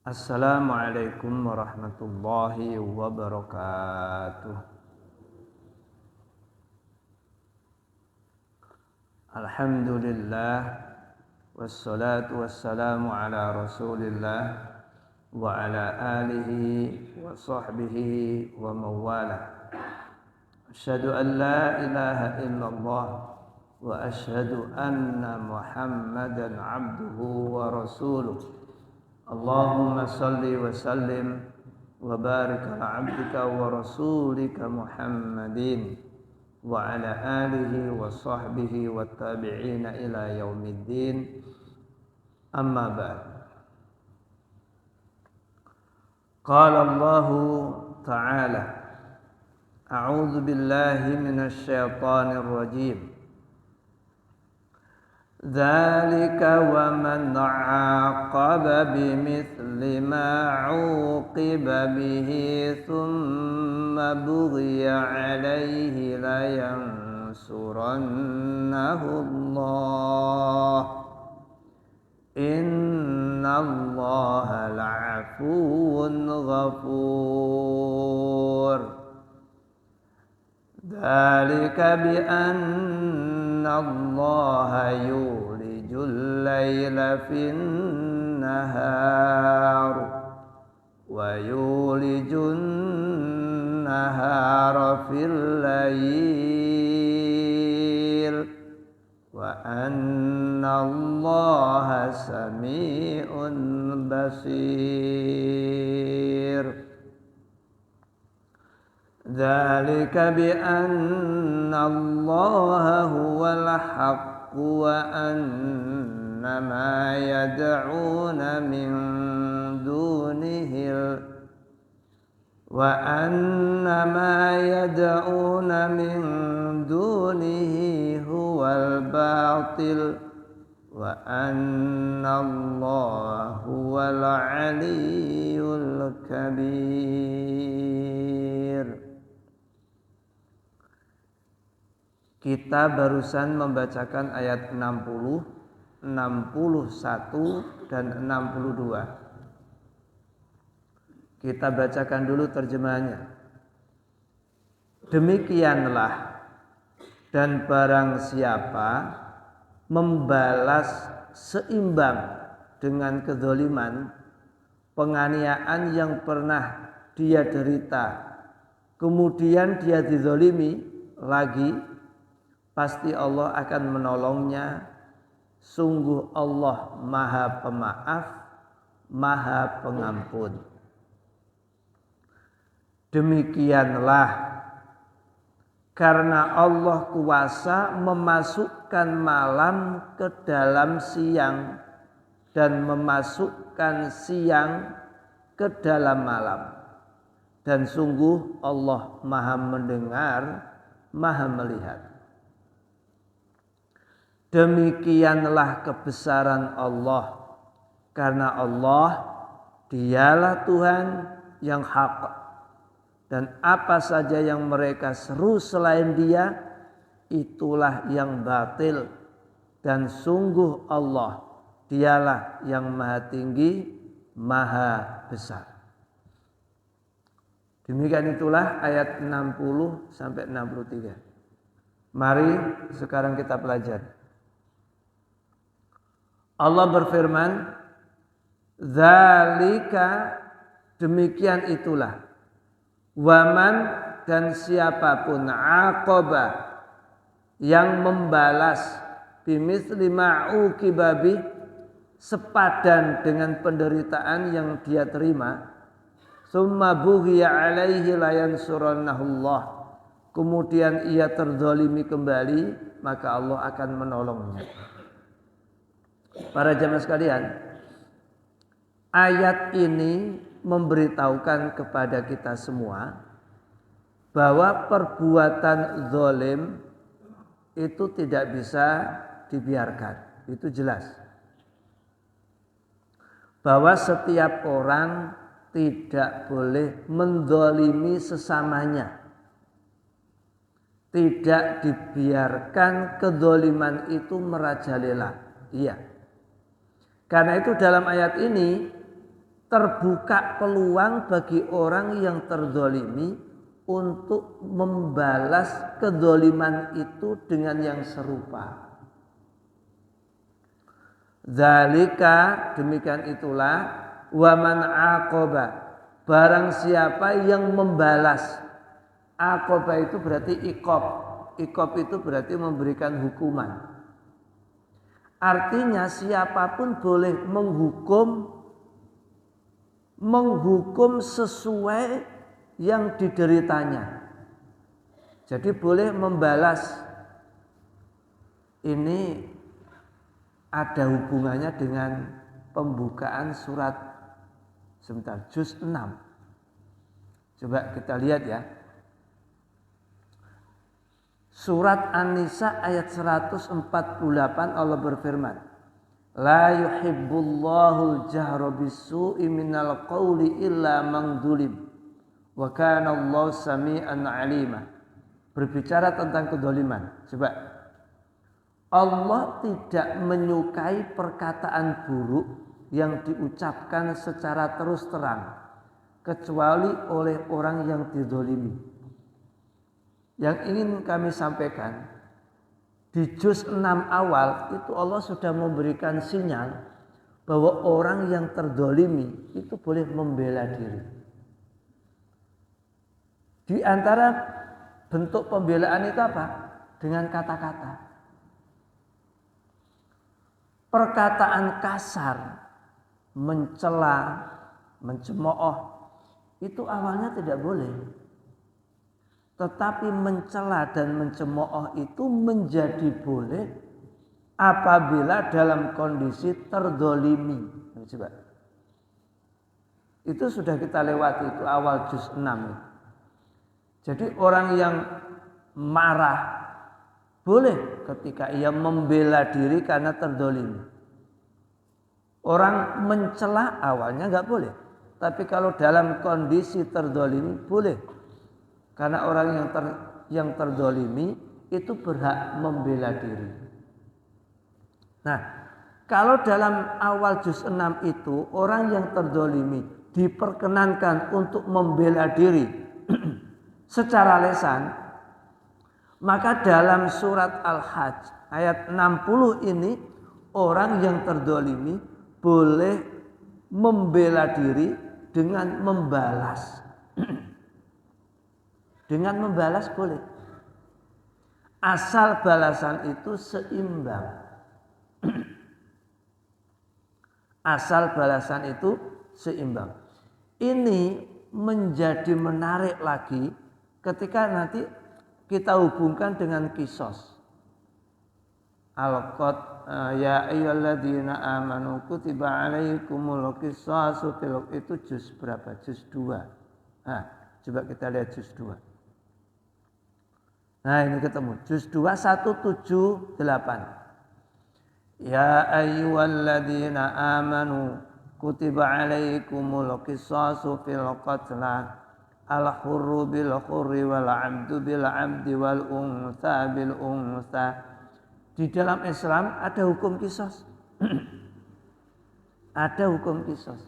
Assalamualaikum warahmatullahi wabarakatuh. Alhamdulillah wassalatu wassalamu ala Rasulillah wa ala alihi wa sahbihi wa mawala. Asyhadu an la ilaha illallah wa asyhadu anna Muhammadan abduhu wa rasuluh. Allahumma salli wa sallim wa barik ala abdika wa rasulika Muhammadin wa ala alihi wa sahbihi wa tabi'ina ila yaumiddin. Amma ba'd. Qala Allah ta'ala a'udzu billahi minasy syaithanir rajim. Dzalika wa man 'aqaba bimithli ma 'uqiba bihi thumma bughiya 'alaihi la yansurannahu Allah innallaha la'afuwun ghafur. Dzalika bi Allaha yulijul laila fin nahar wa yulijun nahara fil lail wa annallaha sami'un basir. Dzalika bi anna Allaha huwal haqq wa anna ma yad'una min dunihi huwal batil wa anna Allaha huwal aliyyul kabir. Kita barusan membacakan ayat 60, 61 dan 62. Kita bacakan dulu terjemahannya. Demikianlah, dan barang siapa membalas seimbang dengan kedzaliman, penganiayaan yang pernah dia derita, kemudian dia dizalimi lagi, pasti Allah akan menolongnya. Sungguh Allah Maha Pemaaf, Maha Pengampun. Demikianlah, karena Allah kuasa memasukkan malam ke dalam siang dan memasukkan siang ke dalam malam. Dan sungguh Allah Maha mendengar, Maha melihat. Demikianlah kebesaran Allah, karena Allah dialah Tuhan yang hak, dan apa saja yang mereka seru selain Dia itulah yang batil, dan sungguh Allah dialah yang maha tinggi, maha besar. Demikian itulah ayat 60 sampai 63. Mari sekarang kita pelajari. Allah berfirman, "Dzalika," demikian itulah, waman, dan siapapun, aqaba, yang membalas, bimitsli ma uqiba bih, sepadan dengan penderitaan yang dia terima, summa bughiya alaihi la yansurannahullah, kemudian ia terzalimi kembali, maka Allah akan menolongnya. Para jamaah sekalian, ayat ini memberitahukan kepada kita semua bahwa perbuatan zalim itu tidak bisa dibiarkan. Itu jelas. Bahwa setiap orang tidak boleh menzalimi sesamanya. Tidak dibiarkan kedzaliman itu merajalela. Iya. Karena itu dalam ayat ini terbuka peluang bagi orang yang terzolimi untuk membalas kedzoliman itu dengan yang serupa. Zalika, demikian itulah, wa man aqaba, barang siapa yang membalas. Aqaba itu berarti iqab. Iqab itu berarti memberikan hukuman. Artinya siapapun boleh menghukum sesuai yang dideritanya. Jadi boleh membalas. Ini ada hubungannya dengan pembukaan surat juz 6. Coba kita lihat ya. Surat An-Nisa ayat 148 Allah berfirman, la yuhibbullahu jahra bisu'i minal qawli illa man zulim wa kana Allahu sami'an 'alima. Berbicara tentang kedzaliman. Coba, Allah tidak menyukai perkataan buruk yang diucapkan secara terus terang kecuali oleh orang yang dizalimi. Yang ingin kami sampaikan, di juz 6 awal itu Allah sudah memberikan sinyal bahwa orang yang terzalimi itu boleh membela diri. Di antara bentuk pembelaan itu apa? Dengan kata-kata. Perkataan kasar, mencela, mencemooh, itu awalnya tidak boleh. Tetapi mencela dan mencemooh itu menjadi boleh apabila dalam kondisi terzalimi. Coba. Itu sudah kita lewati, itu awal juz 6. Jadi orang yang marah boleh ketika ia membela diri karena terzalimi. Orang mencela awalnya nggak boleh. Tapi kalau dalam kondisi terzalimi boleh. Karena orang yang terzalimi itu berhak membela diri. Nah, kalau dalam awal juz 6 itu orang yang terzalimi diperkenankan untuk membela diri secara lisan, maka dalam surat Al-Hajj ayat 60 ini orang yang terzalimi boleh membela diri dengan membalas. Dengan membalas boleh. Asal balasan itu seimbang. Asal balasan itu seimbang. Ini menjadi menarik lagi ketika nanti kita hubungkan dengan kisos. Al-Qad ya ayyuhalladzina amanu kutiba alaikumul qisasu fil, itu juz berapa? Juz 2. Nah, coba kita lihat juz 2. Nah, ini ketemu juz 2 178. Ya ayyuhalladzina amanu kutiba alaikumul qisasu fil qatla al-hurru bil hurri wal 'abdu bil 'abdi wal untha bil untha. Di dalam Islam ada hukum qisas. Ada hukum qisas.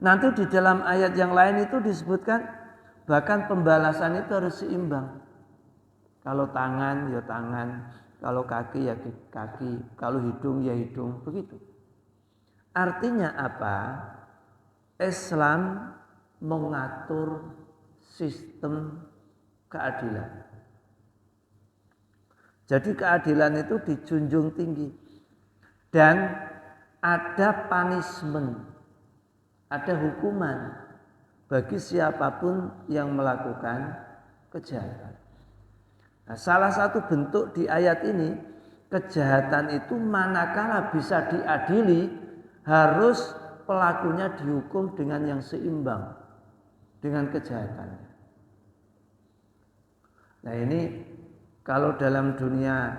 Nanti di dalam ayat yang lain itu disebutkan bahkan pembalasan itu harus seimbang. Kalau tangan ya tangan, kalau kaki ya kaki, kalau hidung ya hidung, begitu. Artinya apa? Islam mengatur sistem keadilan. Jadi keadilan itu dijunjung tinggi. Dan ada punishment, ada hukuman bagi siapapun yang melakukan kejahatan. Nah, salah satu bentuk di ayat ini, kejahatan itu manakala bisa diadili, harus pelakunya dihukum dengan yang seimbang dengan kejahatannya. Nah, ini kalau dalam dunia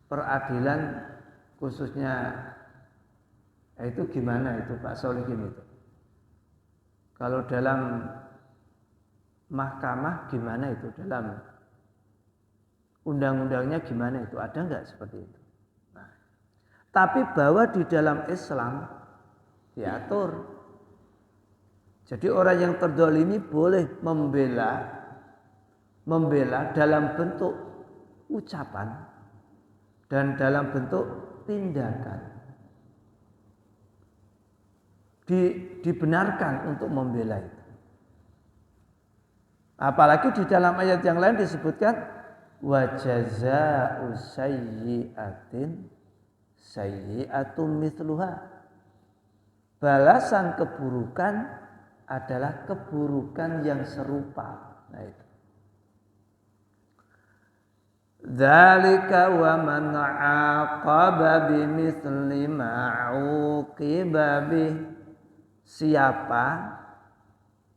peradilan khususnya itu gimana itu Pak Solihin itu? Kalau dalam mahkamah gimana itu? Dalam undang-undangnya gimana itu? Ada nggak seperti itu? Nah, tapi bahwa di dalam Islam diatur. Jadi orang yang terdolimi boleh membela dalam bentuk ucapan dan dalam bentuk tindakan. Dibenarkan untuk membela itu. Apalagi di dalam ayat yang lain disebutkan wa jazaa'u sayyi'atin sayyi'atun mithluha. Balasan keburukan adalah keburukan yang serupa. Nah itu. Dzalika wa man 'aqaba bimithli ma 'uqiba bih. Siapa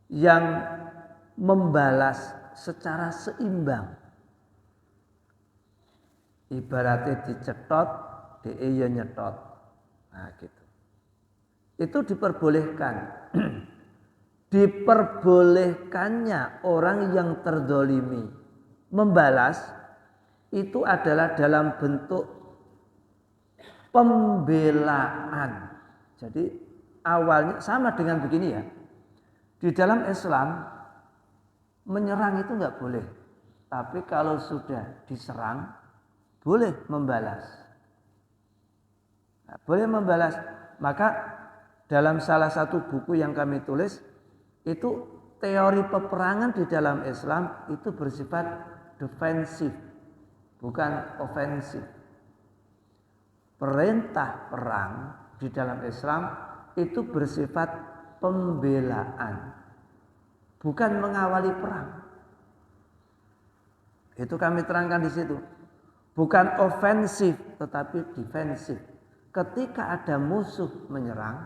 yang membalas secara seimbang, ibaratnya dicetot, dia nyetot, nah gitu. Itu diperbolehkan. Diperbolehkannya orang yang terdolimi membalas itu adalah dalam bentuk pembelaan. Jadi awalnya sama dengan begini ya. Di dalam Islam menyerang itu enggak boleh. Tapi kalau sudah diserang boleh membalas. Nah, boleh membalas. Maka dalam salah satu buku yang kami tulis itu teori peperangan di dalam Islam itu bersifat defensif, bukan ofensif. Perintah perang di dalam Islam itu bersifat pembelaan, bukan mengawali perang. Itu kami terangkan di situ. Bukan ofensif, tetapi defensif. Ketika ada musuh menyerang,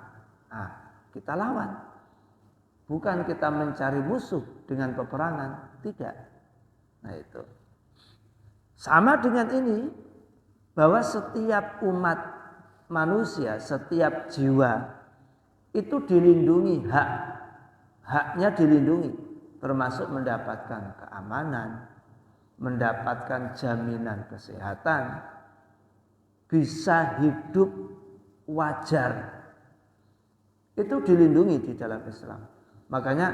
kita lawan. Bukan kita mencari musuh dengan peperangan, tidak. Nah itu. Sama dengan ini, bahwa setiap umat manusia, setiap jiwa itu dilindungi haknya dilindungi, termasuk mendapatkan keamanan, mendapatkan jaminan kesehatan, bisa hidup wajar, itu dilindungi di dalam Islam. Makanya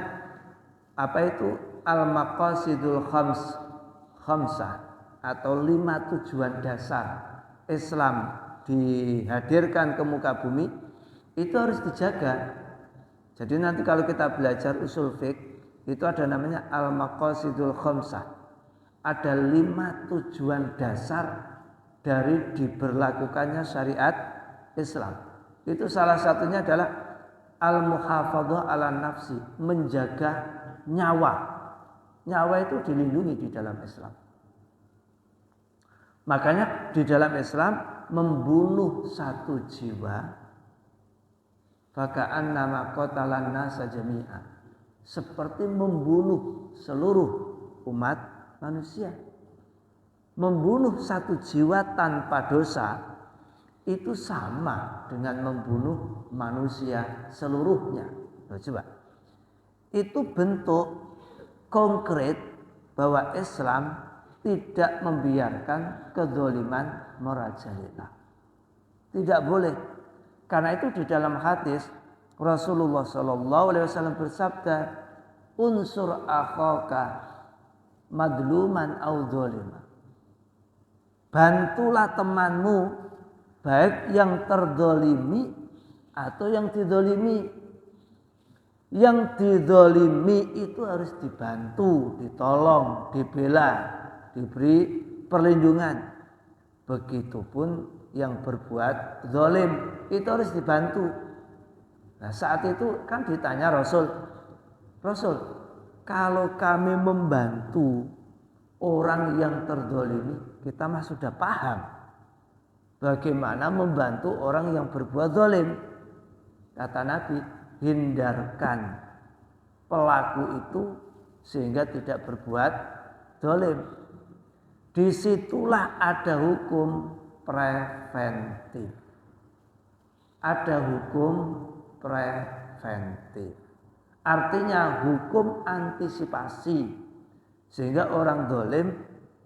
apa itu al-maqasidul khamsah atau 5 tujuan dasar Islam dihadirkan ke muka bumi itu harus dijaga. Jadi nanti kalau kita belajar usul fiqh itu ada namanya al-maqasidul khamsah. Ada 5 tujuan dasar dari diberlakukannya syariat Islam. Itu salah satunya adalah al-muhafadzah ala nafsi, menjaga nyawa. Nyawa itu dilindungi di dalam Islam. Makanya di dalam Islam membunuh satu jiwa faka'an nama qatalan nasa jami'a, seperti membunuh seluruh umat manusia. Membunuh satu jiwa tanpa dosa itu sama dengan membunuh manusia seluruhnya. Coba. Itu bentuk konkret bahwa Islam tidak membiarkan kedzaliman merajalela. Tidak boleh. Karena itu di dalam hadis Rasulullah SAW bersabda, unsur akhaka madluman au dzalima. Bantulah temanmu baik yang terdolimi atau yang didolimi. Yang didolimi itu harus dibantu, ditolong, dibela, diberi perlindungan. Begitupun yang berbuat zalim itu harus dibantu. Nah saat itu kan ditanya Rasul, kalau kami membantu orang yang terdolimi, kita mah sudah paham bagaimana membantu orang yang berbuat zalim. Kata Nabi, hindarkan pelaku itu sehingga tidak berbuat zalim. Disitulah ada hukum preventif. Ada hukum preventif. Artinya hukum antisipasi. Sehingga orang zalim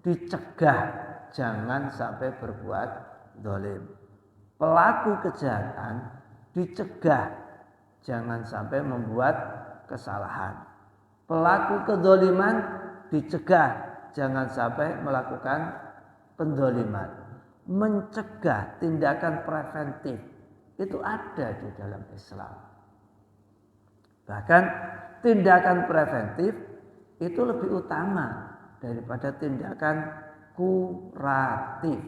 dicegah jangan sampai berbuat zalim. Pelaku kejahatan dicegah jangan sampai membuat kesalahan. Pelaku kedzaliman dicegah, jangan sampai melakukan pendzaliman. Mencegah, tindakan preventif itu ada di dalam Islam. Bahkan tindakan preventif itu lebih utama daripada tindakan kuratif.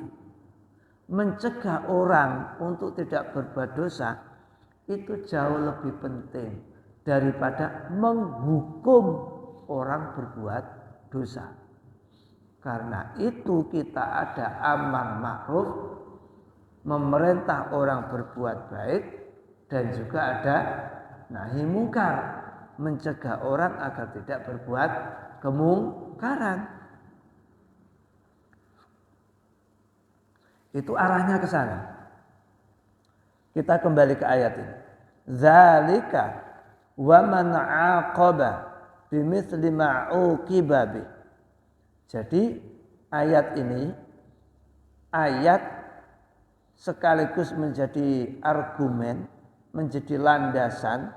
Mencegah orang untuk tidak berbuat dosa itu jauh lebih penting daripada menghukum orang berbuat dosa. Karena itu kita ada amar ma'ruf, memerintah orang berbuat baik, dan juga ada nahi mungkar, mencegah orang agar tidak berbuat kemungkaran. Itu arahnya ke sana. Kita kembali ke ayat ini. Zalika wa man 'aqaba bimithli ma 'uqiba bi. Jadi ayat ini ayat sekaligus menjadi argumen, menjadi landasan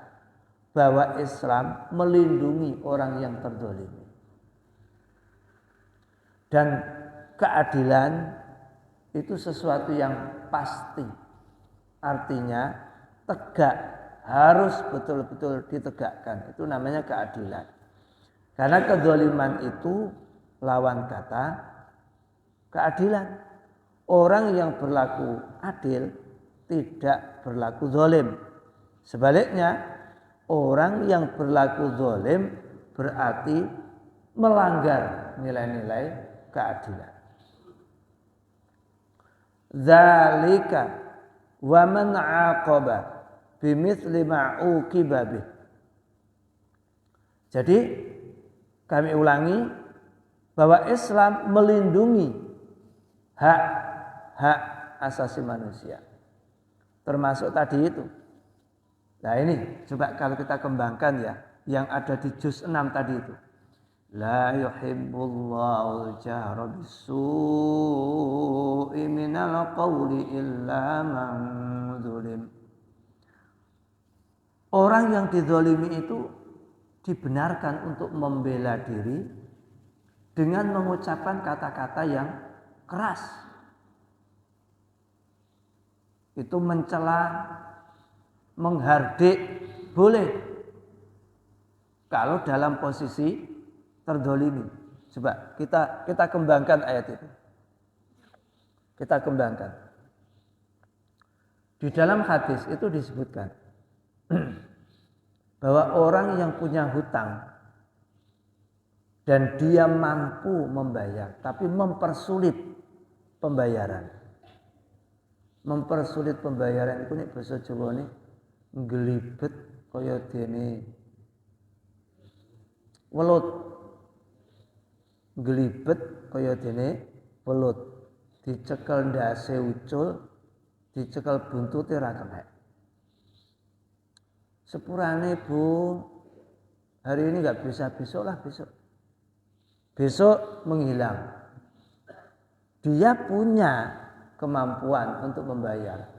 bahwa Islam melindungi orang yang terzalimi. Dan keadilan itu sesuatu yang pasti. Artinya tegak, harus betul-betul ditegakkan. Itu namanya keadilan. Karena kedzaliman itu lawan kata keadilan. Orang yang berlaku adil tidak berlaku zalim. Sebaliknya, orang yang berlaku zalim berarti melanggar nilai-nilai keadilan. Zalika wa man 'aqaba bimithli ma 'uqiba bih. Jadi kami ulangi bahwa Islam melindungi hak asasi manusia. Termasuk tadi itu. Nah ini coba kalau kita kembangkan ya, yang ada di juz 6 tadi itu. La yuhibbullahu al-jahra bis-su'i minal qawli illa man zulim. Orang yang dizalimi itu dibenarkan untuk membela diri dengan mengucapkan kata-kata yang keras. Itu mencela, menghardik boleh kalau dalam posisi terzalimi. Coba kita kembangkan ayat itu. Kita kembangkan. Di dalam hadis itu disebutkan bahwa orang yang punya hutang dan dia mampu membayar tapi mempersulit pembayaran. Mempersulit pembayaran itu nek basa Jawa ne nglibet kaya dene welut. Nglibet kaya dene welut. Dicekel ndase ucul, dicekel buntute ra kenek. Sepurane Bu, hari ini enggak bisa, besok lah besok. Besok menghilang. Dia punya kemampuan untuk membayar.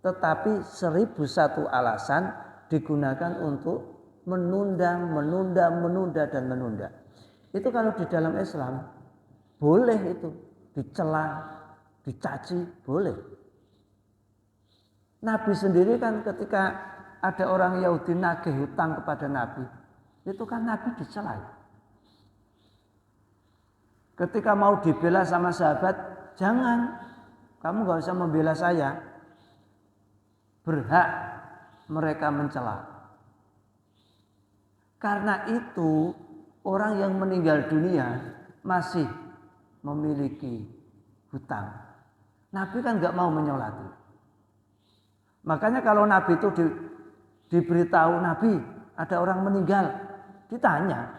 Tetapi 1001 alasan digunakan untuk menunda. Itu kalau di dalam Islam boleh itu. Dicela, dicaci, boleh. Nabi sendiri kan ketika ada orang Yahudi nagih hutang kepada Nabi, itu kan Nabi dicela. Ketika mau dibela sama sahabat, jangan, kamu gak usah membela saya. Berhak mereka mencela. Karena itu orang yang meninggal dunia masih memiliki hutang. Nabi kan gak mau menyolati. Makanya kalau Nabi itu diberitahu, Nabi ada orang meninggal, ditanya,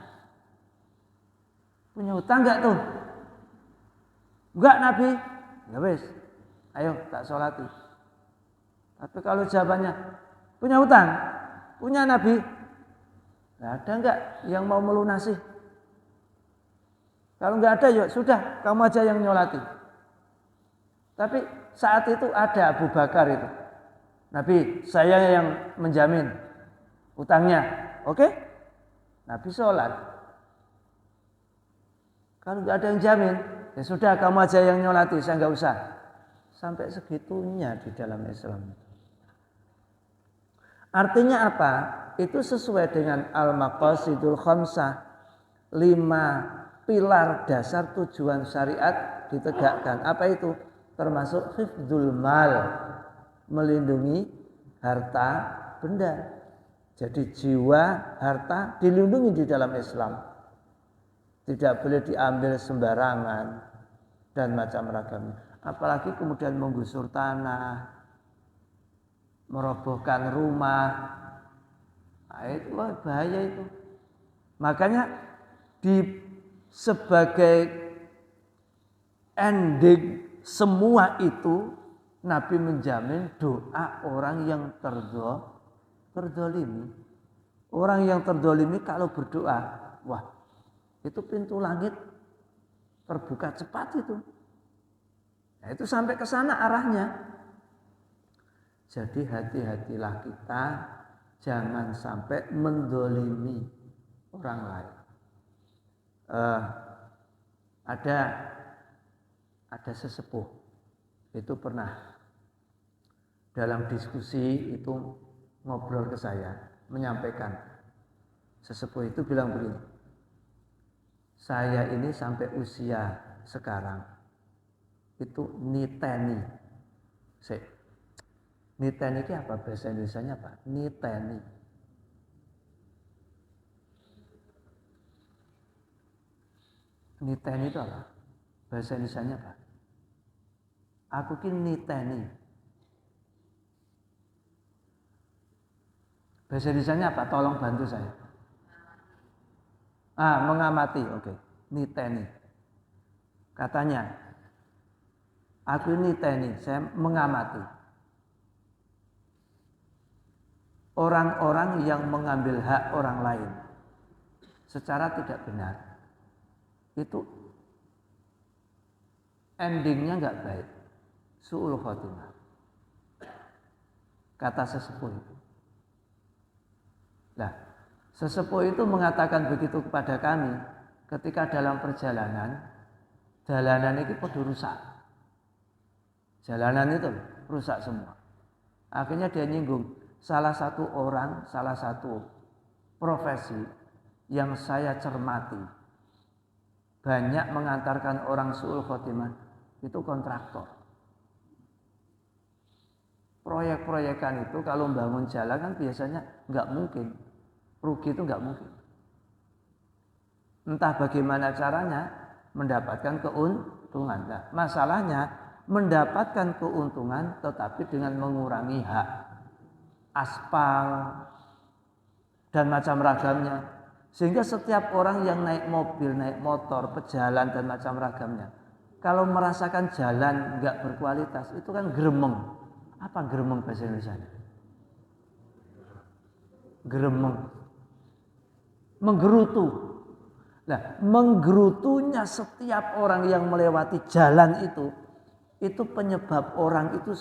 punya hutang gak tuh? Enggak Nabi. Ya wes, ayo tak sholati. Tapi kalau jawabannya, punya hutang? Punya Nabi? Nggak ada enggak yang mau melunasi? Kalau enggak ada ya sudah, kamu aja yang nyolati. Tapi saat itu ada Abu Bakar itu. Nabi, saya yang menjamin. utangnya. Oke? Nabi sholat. Kalau nggak ada yang jamin, ya sudah kamu aja yang nyolati, saya nggak usah. Sampai segitunya di dalam Islam. Artinya apa? Itu sesuai dengan al-maqasidul khamsah. 5 pilar dasar tujuan syariat ditegakkan. Apa itu? Termasuk hifdzul mal, melindungi harta benda. Jadi jiwa, harta dilindungi di dalam Islam. Tidak boleh diambil sembarangan dan macam ragamnya. Apalagi kemudian menggusur tanah, merobohkan rumah. Nah, itu bahaya itu. Makanya sebagai ending semua itu Nabi menjamin doa orang yang terdolimi. Orang yang terdolimi kalau berdoa, wah itu pintu langit terbuka cepat itu. Nah, itu sampai ke sana arahnya. Jadi hati-hatilah kita jangan sampai mendolimi orang lain. Ada sesepuh itu pernah dalam diskusi itu ngobrol ke saya, menyampaikan, sesepuh itu bilang begini, saya ini sampai usia sekarang itu niteni. Niteni itu apa bahasa Indonesianya apa? Niteni. Niteni itu apa? Bahasa Indonesianya apa? Aku kini niteni. Bahasa Indonesianya apa? Tolong bantu saya. Mengamati, oke. Niteni. Katanya, aku niteni, saya mengamati. Orang-orang yang mengambil hak orang lain secara tidak benar. Itu endingnya nggak baik, su'ul khotimah, kata sesepuh itu. Nah, sesepuh itu mengatakan begitu kepada kami ketika dalam perjalanan, jalanan itu pada rusak, jalanan itu rusak semua. Akhirnya dia nyinggung salah satu orang, salah satu profesi yang saya cermati banyak mengantarkan orang su'ul khotimah itu kontraktor. Proyek-proyekan itu kalau membangun jalan kan biasanya nggak mungkin, rugi itu nggak mungkin. Entah bagaimana caranya mendapatkan keuntungan. Nah, masalahnya mendapatkan keuntungan tetapi dengan mengurangi hak aspal dan macam ragamnya. Sehingga setiap orang yang naik mobil, naik motor, pejalan dan macam ragamnya, kalau merasakan jalan nggak berkualitas, itu kan gremeng. Apa gremeng bahasa Indonesia? Gremeng. Menggerutu. Nah, menggerutunya setiap orang yang melewati jalan itu penyebab orang itu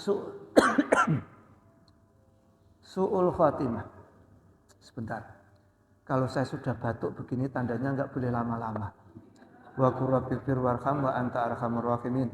su'ul khotimah. Sebentar. Kalau saya sudah batuk begini tandanya nggak boleh lama-lama. Wa qur rabbil warham wa anta arhamur rahimin.